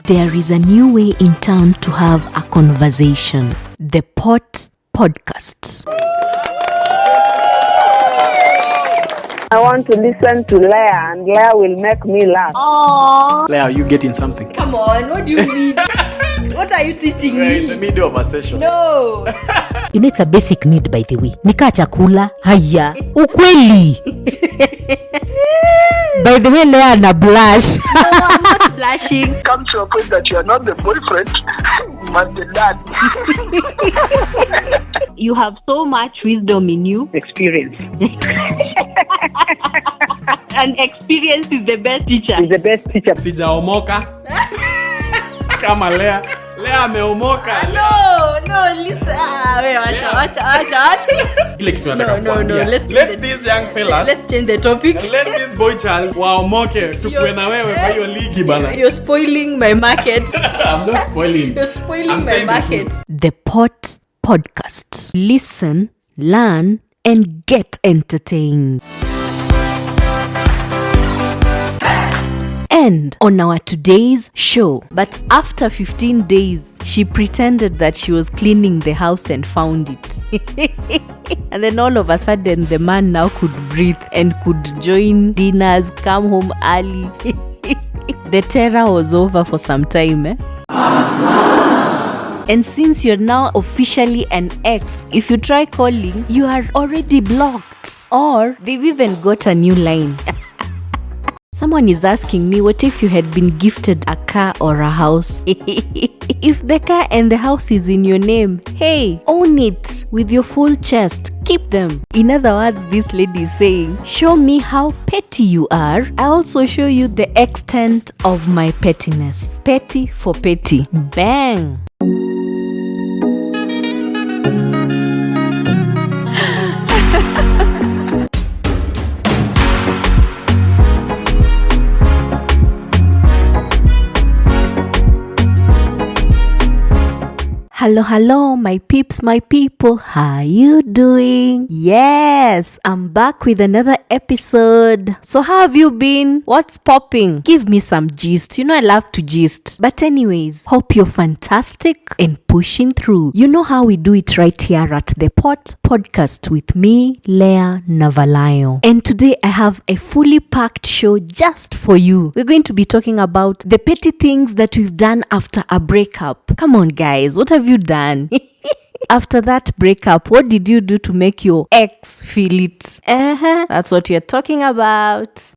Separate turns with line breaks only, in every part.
There is a new way in town to have a conversation. The Pot Podcast.
I want to listen to Leah, and Leah will make me laugh.
Aww. Leah, are you getting something?
Come on, what do you mean? What are you teaching me?
In the middle of a session.
No.
You know, it's a basic need, by the way. Nika chakula, haya, ukweli. By the way, Leah na blush.
No, I'm not blushing.
Come to a point that you are not the boyfriend, but the dad.
You have so much wisdom in you.
Experience
And experience is the best teacher.
is the best teacher.
Sijaomoka. Kama Leah ameomoka.
No, listen. Wacha.
Ile kitu nataka kuambia. Let these young fellas.
Let's change the topic.
Let this boy child waomoke tukue na wewe kwa hiyo ligi bana.
You're spoiling my market.
I'm not spoiling.
You're spoiling
I'm
my
saying
market.
The Pot Podcast. Listen, learn, and get entertained. And on our today's show, but after 15 days, she pretended that she was cleaning the house and found it. And then all of a sudden, the man now could breathe and could join dinners, come home early. The terror was over for some time, And since you're now officially an ex, if you try calling, you are already blocked. Or they've even got a new line. Someone is asking me, what if you had been gifted a car or a house? If the car and the house is in your name, hey, own it with your full chest. Keep them. In other words, this lady is saying, show me how petty you are. I'll also show you the extent of my pettiness. Petty for petty. Bang! Hello, my peeps, my people. How you doing? Yes, I'm back with another episode. So how have you been? What's popping? Give me some gist. You know I love to gist. But anyways, hope you're fantastic and pushing through. You know how we do it right here at the Pot Podcast with me, Leah Navalayo. And today I have a fully packed show just for you. We're going to be talking about the petty things that we've done after a breakup. Come on, guys. What have you done? After that breakup, what did you do to make your ex feel it? That's what we're talking about.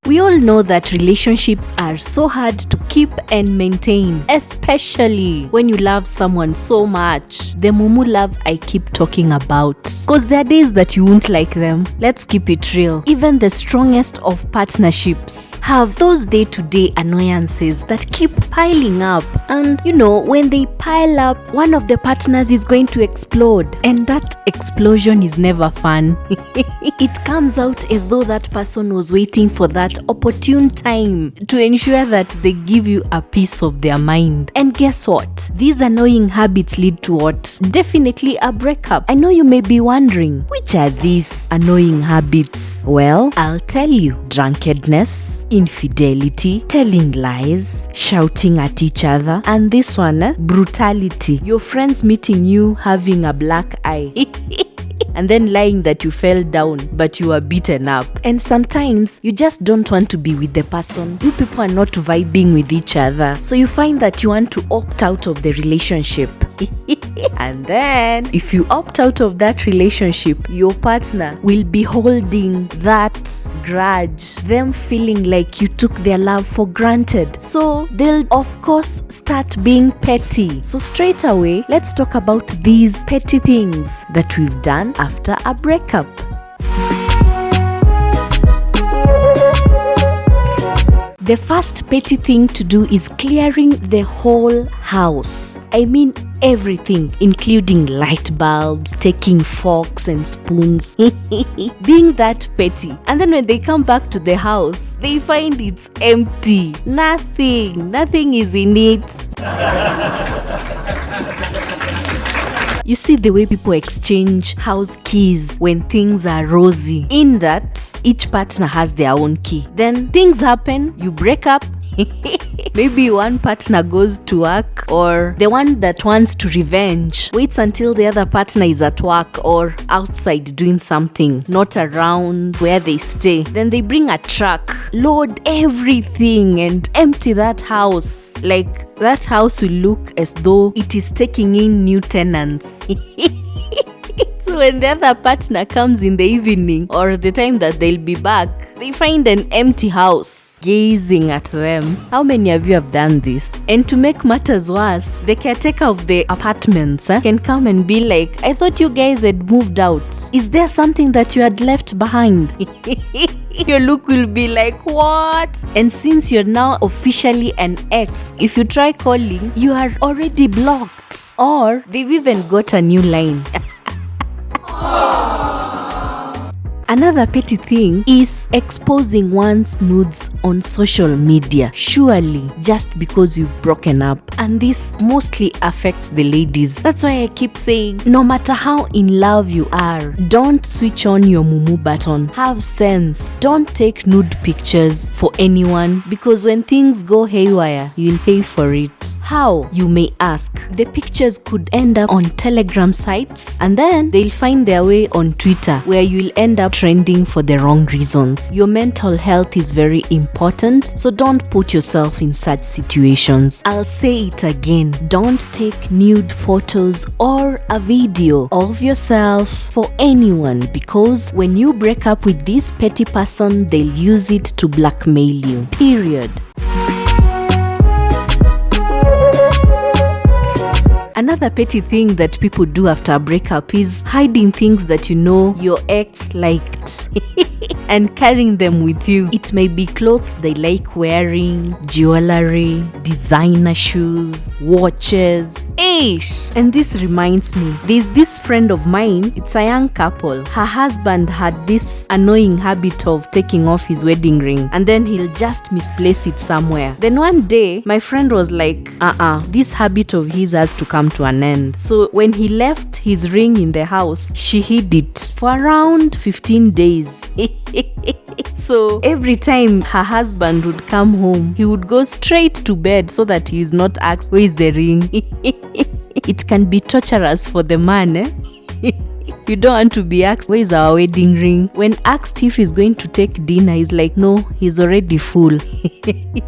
We all know that relationships are so hard to keep and maintain, especially when you love someone so much. The mumu love I keep talking about. Because there are days that you won't like them. Let's keep it real. Even the strongest of partnerships have those day-to-day annoyances that keep piling up. And you know, when they pile up, one of the partners is going to explode. And that explosion is never fun. It comes out as though that person was waiting for that opportune time to ensure that they give you a piece of their mind. And guess what? These annoying habits lead to what? Definitely a breakup. I know you may be wondering, which are these annoying habits? Well, I'll tell you. Drunkenness, infidelity, telling lies, shouting at each other, and this one, brutality. Your friends meeting you having a black eye. And then lying that you fell down but you were beaten up. And sometimes you just don't want to be with the person. You people are not vibing with each other. So you find that you want to opt out of the relationship. And then if you opt out of that relationship, your partner will be holding that grudge, them feeling like you took their love for granted. So they'll of course start being petty. So straight away, let's talk about these petty things that we've done after a breakup. The first petty thing to do is clearing the whole house. I mean everything, including light bulbs, taking forks and spoons, being that petty. And then when they come back to the house, they find it's empty. Nothing is in it. You see the way people exchange house keys when things are rosy, in that each partner has their own key. Then things happen, you break up. Maybe one partner goes to work, or the one that wants to revenge waits until the other partner is at work or outside doing something, not around where they stay. Then they bring a truck, load everything and empty that house. Like that house will look as though it is taking in new tenants. So when the other partner comes in the evening or the time that they'll be back, they find an empty house gazing at them. How many of you have done this? And to make matters worse, the caretaker of the apartments can come and be like, I thought you guys had moved out. Is there something that you had left behind? Your look will be like, what? And since you're now officially an ex, if you try calling, you are already blocked. Or they've even got a new line. Another petty thing is exposing one's nudes on social media, surely just because you've broken up. And this mostly affects the ladies. That's why I keep saying, no matter how in love you are, don't switch on your mumu button. Have sense. Don't take nude pictures for anyone, because when things go haywire, you'll pay for it. How, you may ask? The pictures could end up on Telegram sites, and then they'll find their way on Twitter, where you'll end up trending for the wrong reasons. Your mental health is very important, so don't put yourself in such situations. I'll say it again, don't take nude photos or a video of yourself for anyone, because when you break up with this petty person, they'll use it to blackmail you. Period. Another petty thing that people do after a breakup is hiding things that you know your ex liked and carrying them with you. It may be clothes they like wearing, jewelry, designer shoes, watches. Eish! And this reminds me, there's this friend of mine, it's a young couple. Her husband had this annoying habit of taking off his wedding ring, and then he'll just misplace it somewhere. Then one day, my friend was like, this habit of his has to come to an end. So when he left his ring in the house, she hid it for around 15 days. So every time her husband would come home, he would go straight to bed so that he is not asked, where is the ring? It can be torturous for the man, You don't want to be asked, where is our wedding ring? When asked if he's going to take dinner, he's like, no, he's already full.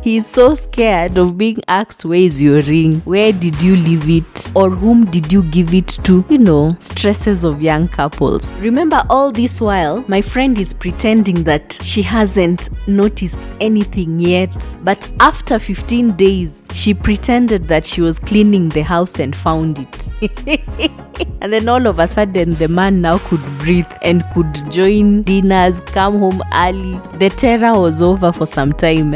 He's so scared of being asked, where is your ring? Where did you leave it? Or whom did you give it to? You know, stresses of young couples. Remember, all this while, my friend is pretending that she hasn't noticed anything yet. But after 15 days, she pretended that she was cleaning the house and found it. And then all of a sudden, the man now could breathe and could join dinners, come home early. The terror was over for some time,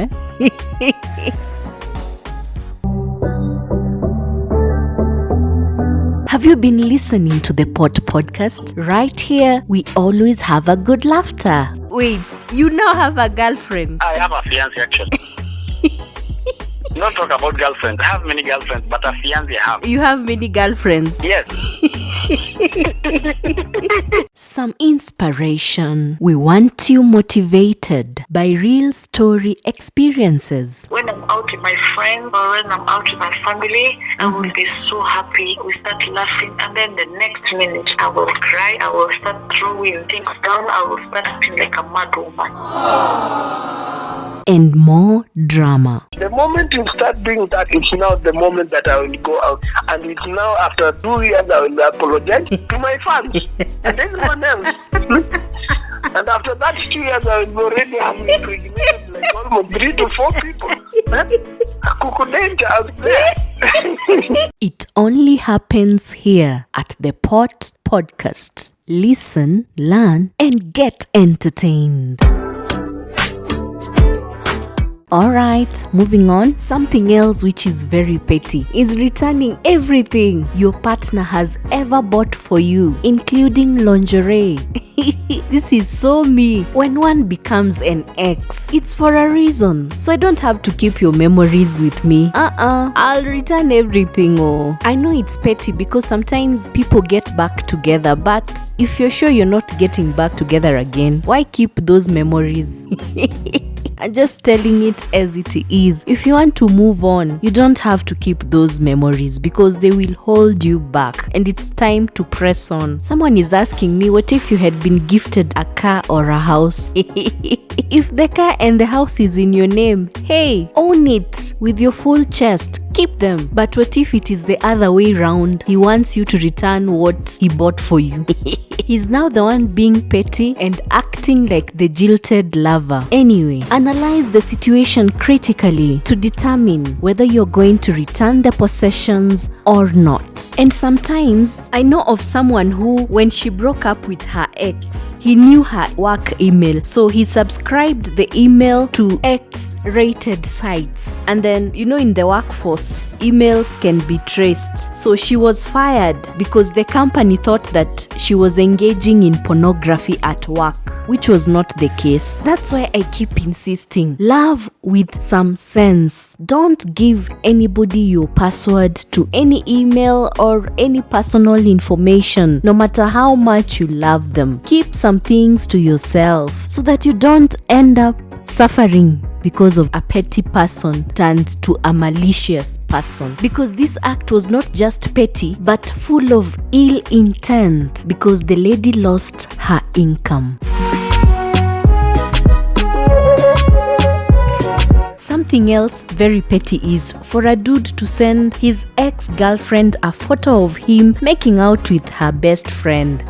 Have you been listening to the Pot Podcast? Right here, we always have a good laughter. Wait, you now have a girlfriend?
I have a fiance actually. Not talk about girlfriends. I have many girlfriends, but a fiance I have.
You have many girlfriends?
Yes.
Some inspiration. We want you motivated by real story experiences.
When I'm out with my friends or when I'm out with my family, I will be so happy. We start laughing, and then the next minute I will cry. I will start throwing things down. I will start acting like a mad woman.
And more drama.
The moment you start doing that, it's now the moment that I will go out. And it's now after 2 years I will apologize to my fans and everyone else. And after that 2 years I will already have impregnated like almost 3 to 4 people. Kukudenja out there.
It only happens here at the Pot Podcast. Listen, learn, and get entertained. Alright, moving on. Something else which is very petty is returning everything your partner has ever bought for you, including lingerie. This is so me. When one becomes an ex, it's for a reason. So I don't have to keep your memories with me. I'll return everything. Oh, I know it's petty because sometimes people get back together, but if you're sure you're not getting back together again, why keep those memories? I'm just telling it as it is. If you want to move on, you don't have to keep those memories because they will hold you back and it's time to press on. Someone is asking me, what if you had been gifted a car or a house? If the car and the house is in your name, hey, own it with your full chest. Keep them. But what if it is the other way round? He wants you to return what he bought for you. He's now the one being petty and acting like the jilted lover. Anyway, analyze the situation critically to determine whether you're going to return the possessions or not. And sometimes, I know of someone who, when she broke up with her ex, he knew her work email, so he subscribed the email to X-rated sites. And then, in the workforce, emails can be traced. So she was fired because the company thought that she was engaging in pornography at work, which was not the case. That's why I keep insisting, love with some sense. Don't give anybody your password to any email or any personal information, no matter how much you love them. Keep some things to yourself so that you don't end up suffering because of a petty person turned to a malicious person. Because this act was not just petty, but full of ill intent because the lady lost her income. Something else very petty is for a dude to send his ex-girlfriend a photo of him making out with her best friend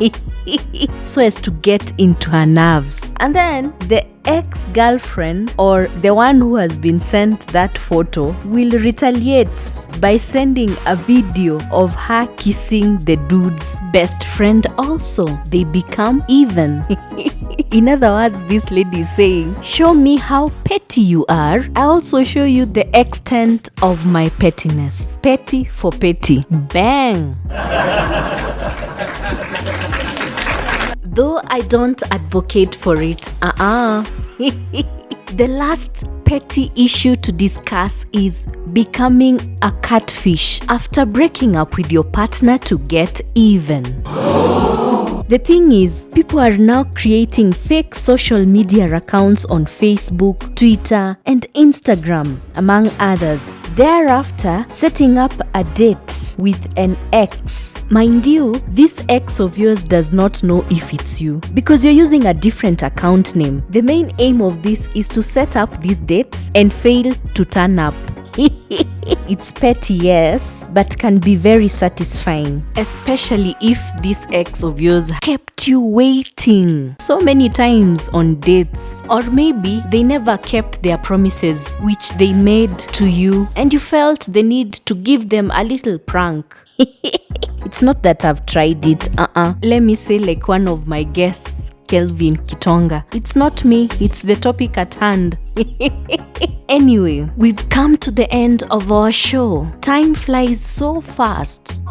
so as to get into her nerves. And then the ex-girlfriend or the one who has been sent that photo will retaliate by sending a video of her kissing the dude's best friend also. They become even. In other words, this lady is saying, show me how petty you are. I'll also show you the extent of my pettiness. Petty for petty. Bang! Though I don't advocate for it, The last petty issue to discuss is becoming a catfish after breaking up with your partner to get even. The thing is, people are now creating fake social media accounts on Facebook, Twitter, and Instagram, among others. Thereafter, setting up a date with an ex. Mind you, this ex of yours does not know if it's you because you're using a different account name. The main aim of this is to set up this date and fail to turn up. It's petty, yes, but can be very satisfying, especially if this ex of yours kept you waiting so many times on dates, or maybe they never kept their promises which they made to you and you felt the need to give them a little prank. It's not that I've tried it. Let me say like one of my guests, Kelvin Kitonga. It's not me, it's the topic at hand. Anyway, we've come to the end of our show. Time flies so fast.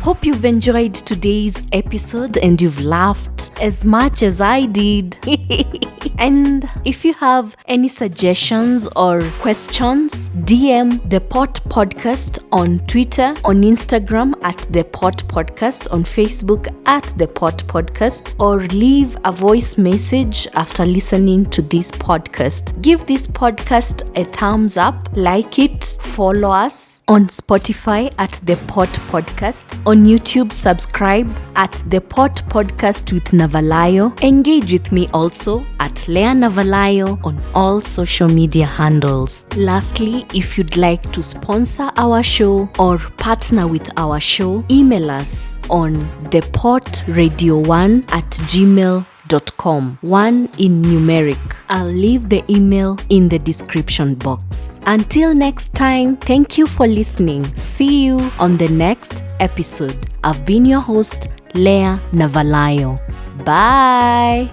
Hope you've enjoyed today's episode and you've laughed as much as I did. And if you have any suggestions or questions, DM The Pot Podcast on Twitter, on Instagram at The Pot Podcast, on Facebook at The Pot Podcast, or leave a voice message after listening to this podcast. Give this podcast a thumbs up, like it, follow us on Spotify at The Pot Podcast, on YouTube subscribe at The Pot Podcast with Navalayo. Engage with me also at Lea Navalayo on all social media handles. Lastly, if you'd like to sponsor our show or partner with our show, email us on thepotradio1@gmail.com. 1 in numeric. I'll leave the email in the description box. Until next time, thank you for listening. See you on the next episode. I've been your host, Lea Navalayo. Bye.